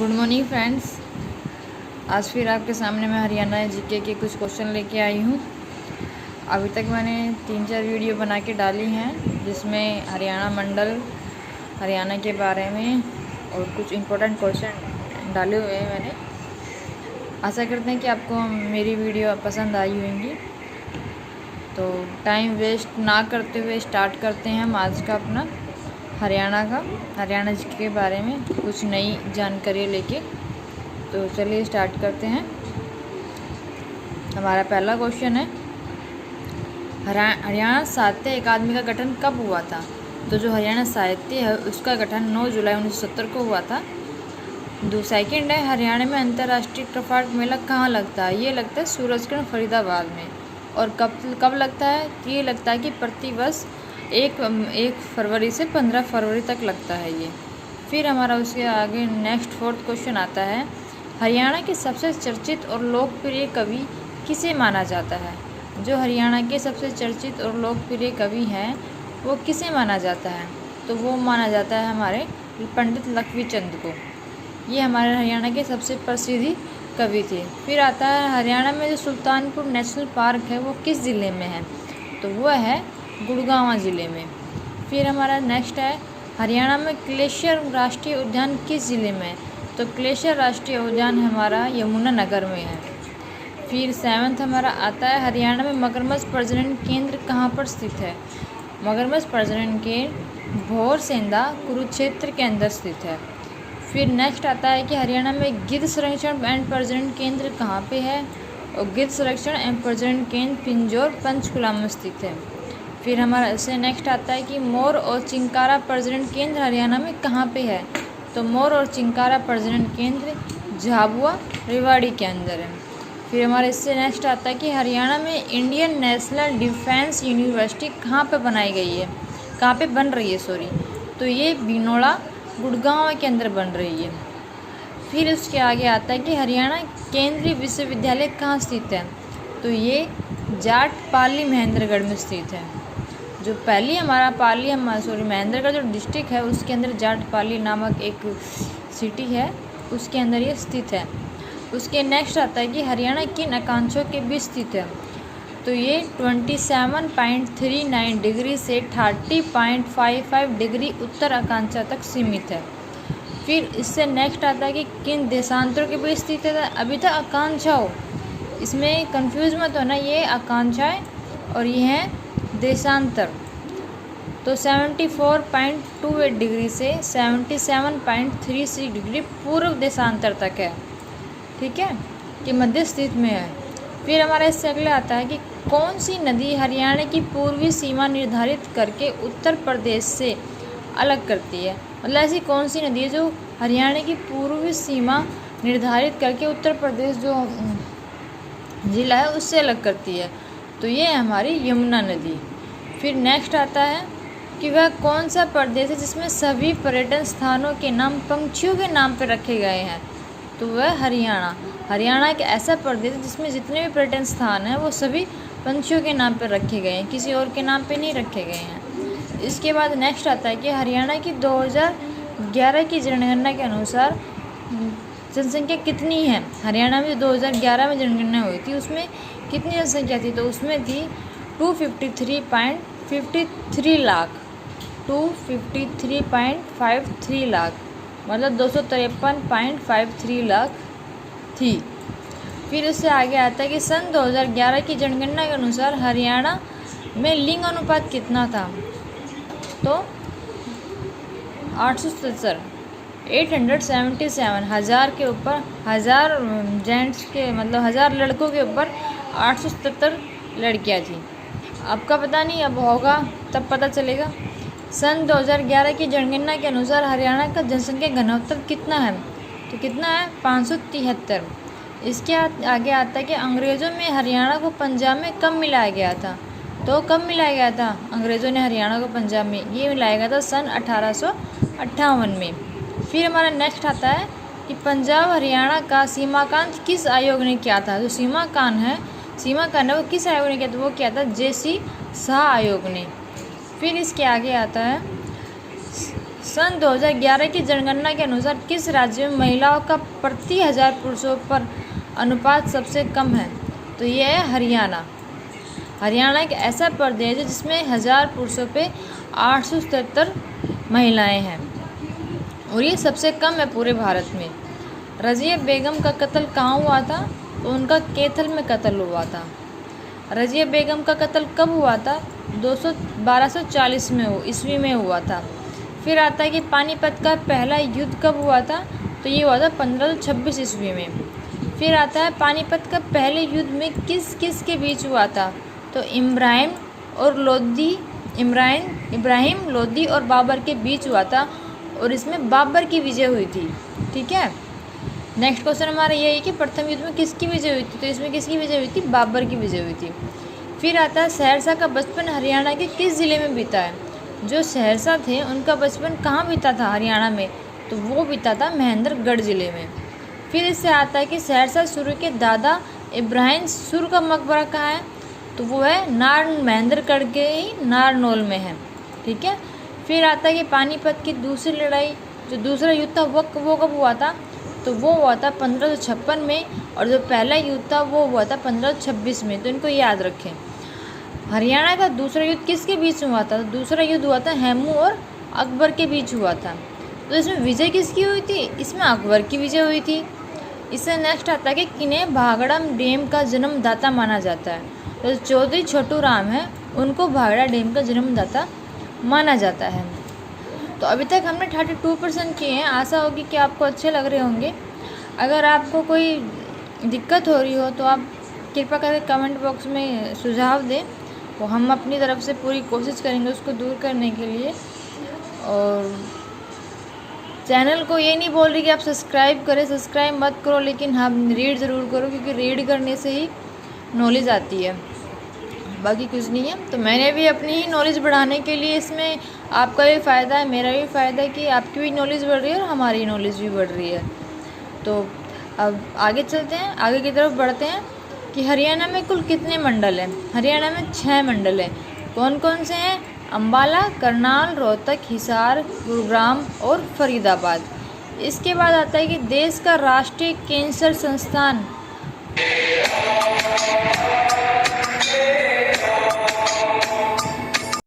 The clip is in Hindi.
Good morning friends. आज फिर आपके सामने मैं हरियाणा जीके के कुछ क्वेश्चन लेके आई हूँ। अभी तक मैंने 3-4 वीडियो बना के डाली हैं जिसमें हरियाणा मंडल, हरियाणा के बारे में और कुछ इम्पोर्टेंट क्वेश्चन डाले हुए हैं मैंने। आशा करते हैं कि आपको मेरी वीडियो पसंद आई होंगी। तो टाइम वेस्ट ना करते हुए स्टार्ट करते हैं हम आज का अपना हरियाणा के बारे में कुछ नई जानकारी लेके। तो चलिए स्टार्ट करते हैं। हमारा पहला क्वेश्चन है, हरियाणा साहित्य अकादमी का गठन कब हुआ था? तो जो हरियाणा साहित्य है उसका गठन 9 जुलाई 1970 को हुआ था। सेकंड है, हरियाणा में अंतर्राष्ट्रीय क्रफाट मेला कहाँ लगता है? ये लगता है सूरजगढ़ फरीदाबाद में। और कब लगता है? ये लगता है कि प्रतिवर्ष 1 फरवरी से 15 फरवरी तक लगता है ये। फिर हमारा उसके आगे नेक्स्ट 4th क्वेश्चन आता है, हरियाणा के सबसे चर्चित और लोकप्रिय कवि किसे माना जाता है? जो हरियाणा के सबसे चर्चित और लोकप्रिय कवि हैं वो किसे माना जाता है? तो वो माना जाता है हमारे पंडित लक्ष्मी चंद को। ये हमारे हरियाणा के सबसे प्रसिद्ध कवि थे। फिर आता है, हरियाणा में जो सुल्तानपुर नेशनल पार्क है वो किस ज़िले में है? तो वो है गुड़गांव ज़िले में। फिर हमारा नेक्स्ट है, हरियाणा में क्लेशियर राष्ट्रीय उद्यान किस ज़िले में है? तो क्लेशियर राष्ट्रीय उद्यान हमारा यमुनानगर में है। फिर 7th हमारा आता है, हरियाणा में मगरमच्छ प्रजनन केंद्र कहाँ पर स्थित है? मगरमच्छ प्रजनन केंद्र भौरसेंदा कुरुक्षेत्र के अंदर स्थित है। फिर नेक्स्ट आता है कि हरियाणा में गिद्ध संरक्षण एवं प्रजनन केंद्र कहाँ पे है? और गिद्ध संरक्षण एवं प्रजनन केंद्र पिंजौर पंचकुला में स्थित है। फिर हमारा इससे नेक्स्ट आता है कि मोर और चिंकारा प्रजनन केंद्र हरियाणा में कहाँ पे है? तो मोर और चिंकारा प्रजनन केंद्र झाबुआ रेवाड़ी के अंदर है। फिर हमारा इससे नेक्स्ट आता है कि हरियाणा में इंडियन नेशनल डिफेंस यूनिवर्सिटी कहाँ पे बनाई गई है? कहाँ पे बन रही है तो ये बिनोड़ा गुड़गांव के अंदर बन रही है। फिर उसके आगे आता है कि हरियाणा केंद्रीय विश्वविद्यालय कहाँ स्थित है? तो ये जाट पाली महेंद्रगढ़ में स्थित है। जो पहली हमारा महेंद्रगढ़ जो डिस्ट्रिक्ट है उसके अंदर जाट पाली नामक एक सिटी है, उसके अंदर ये स्थित है। उसके नेक्स्ट आता है कि हरियाणा किन आकांक्षों के बीच स्थित है? तो ये 27.39 डिग्री से 30.55 डिग्री उत्तर आकांक्षा तक सीमित है। फिर इससे नेक्स्ट आता है कि किन देशांतरों के बीच स्थित है? अभी तक आकांक्षाओं, इसमें कंफ्यूज मत होना, ये आकांक्षाएं और ये हैं देशांतर। तो 74.28 डिग्री से 77.36 डिग्री पूर्व देशांतर तक है, ठीक है, कि मध्य स्थित में है। फिर हमारा इससे अगले आता है कि कौन सी नदी हरियाणा की पूर्वी सीमा निर्धारित करके उत्तर प्रदेश से अलग करती है? मतलब ऐसी कौन सी नदी है जो हरियाणा की पूर्वी सीमा निर्धारित करके उत्तर प्रदेश जो ज़िला है उससे अलग करती है? तो ये है हमारी यमुना नदी। फिर नेक्स्ट आता है कि वह कौन सा प्रदेश है जिसमें सभी पर्यटन स्थानों के नाम पंछियों के नाम पर रखे गए हैं? तो वह हरियाणा एक ऐसा प्रदेश है जिसमें जितने भी पर्यटन स्थान हैं वो सभी पंछियों के नाम पर रखे गए हैं, किसी और के नाम पे नहीं रखे गए हैं। इसके बाद नेक्स्ट आता है कि हरियाणा की 2011 की जनगणना के अनुसार जनसंख्या कितनी है? हरियाणा में 2011 में जनगणना हुई थी उसमें कितनी जनसंख्या थी? तो उसमें थी 253.53 लाख, 253.53 लाख, मतलब 253.53 लाख थी। फिर उससे आगे आता है कि सन 2011 की जनगणना के अनुसार हरियाणा में लिंग अनुपात कितना था? तो 877 हज़ार के ऊपर 1000 जेंट्स के, मतलब 1000 लड़कों के ऊपर 877 लड़कियां थी। अब का पता नहीं, अब होगा तब पता चलेगा। सन 2011 की जनगणना के अनुसार हरियाणा का जनसंख्या घनत्व कितना है? तो कितना है? 573। इसके आगे आता है कि अंग्रेज़ों में हरियाणा को पंजाब में कब मिलाया गया था? तो कब मिलाया गया था अंग्रेज़ों ने हरियाणा को पंजाब में? ये मिलाया गया था सन 1858 में। फिर हमारा नेक्स्ट आता है कि पंजाब हरियाणा का सीमांकन किस आयोग ने किया था? जो सीमांकन है वो किस आयोग ने किया था? वो किया था JC शाह आयोग ने। फिर इसके आगे आता है सन 2011 की जनगणना के अनुसार किस राज्य में महिलाओं का प्रति 1000 पुरुषों पर अनुपात सबसे कम है? तो ये है हरियाणा। हरियाणा एक ऐसा प्रदेश है जिसमें 1000 पुरुषों पे 877 महिलाएं हैं और ये सबसे कम है पूरे भारत में। रज़िया बेगम का कत्ल कहाँ हुआ था? तो उनका कैथल में कत्ल हुआ था। रज़िया बेगम का कत्ल कब हुआ था? 1240 में ईस्वी में हुआ था। फिर आता है कि पानीपत का पहला युद्ध कब हुआ था? तो ये हुआ था 1526 ईस्वी में। फिर आता है पानीपत का पहले युद्ध में किस किस के बीच हुआ था? तो इब्राहिम लोदी और बाबर के बीच हुआ था और इसमें बाबर की विजय हुई थी। ठीक है, नेक्स्ट क्वेश्चन हमारा ये है कि प्रथम युद्ध में किसकी विजय हुई थी? तो इसमें किसकी विजय हुई थी? बाबर की विजय हुई थी। फिर आता है सहरसा का बचपन हरियाणा के किस ज़िले में बीता है? जो सहरसा थे उनका बचपन कहाँ बीता था हरियाणा में? तो वो बीता था महेंद्रगढ़ ज़िले में। फिर इससे आता है कि सहरसा सुर के दादा इब्राहिम सुर का मकबरा कहाँ है? तो वो है महेंद्रगढ़ के ही नारनौल में है। ठीक है, फिर आता है कि पानीपत की दूसरी लड़ाई जो दूसरा युद्ध था वो कब हुआ था? तो वो हुआ था 1556 में और जो पहला युद्ध था वो हुआ था 1526 में। तो इनको याद रखें। हरियाणा का दूसरा युद्ध किसके बीच में हुआ था? दूसरा युद्ध हुआ था हेमू और अकबर के बीच हुआ था। तो इसमें विजय किसकी हुई थी? इसमें अकबर की विजय हुई थी। इससे नेक्स्ट आता है कि किन्हें भागड़ा डैम का जन्मदाता माना जाता है? तो चौधरी छोटू राम है, उनको भागड़ा डैम का जन्मदाता माना जाता है। तो अभी तक हमने 32% किए हैं। आशा होगी कि आपको अच्छे लग रहे होंगे। अगर आपको कोई दिक्कत हो रही हो तो आप कृपया करके कमेंट बॉक्स में सुझाव दें, तो हम अपनी तरफ से पूरी कोशिश करेंगे उसको दूर करने के लिए। और चैनल को ये नहीं बोल रही कि आप सब्सक्राइब करें, सब्सक्राइब मत करो, लेकिन हाँ रीड ज़रूर करो, क्योंकि रीड करने से ही नॉलेज आती है, बाकी कुछ नहीं है। तो मैंने भी अपनी ही नॉलेज बढ़ाने के लिए इसमें आपका भी फ़ायदा है, मेरा भी फ़ायदा है कि आपकी भी नॉलेज बढ़ रही है और हमारी नॉलेज भी बढ़ रही है। तो अब आगे चलते हैं, आगे की तरफ बढ़ते हैं कि हरियाणा में कुल कितने मंडल हैं? हरियाणा में 6 मंडल हैं। कौन कौन से हैं? अम्बाला, करनाल, रोहतक, हिसार, गुरुग्राम और फरीदाबाद। इसके बाद आता है कि देश का राष्ट्रीय कैंसर संस्थान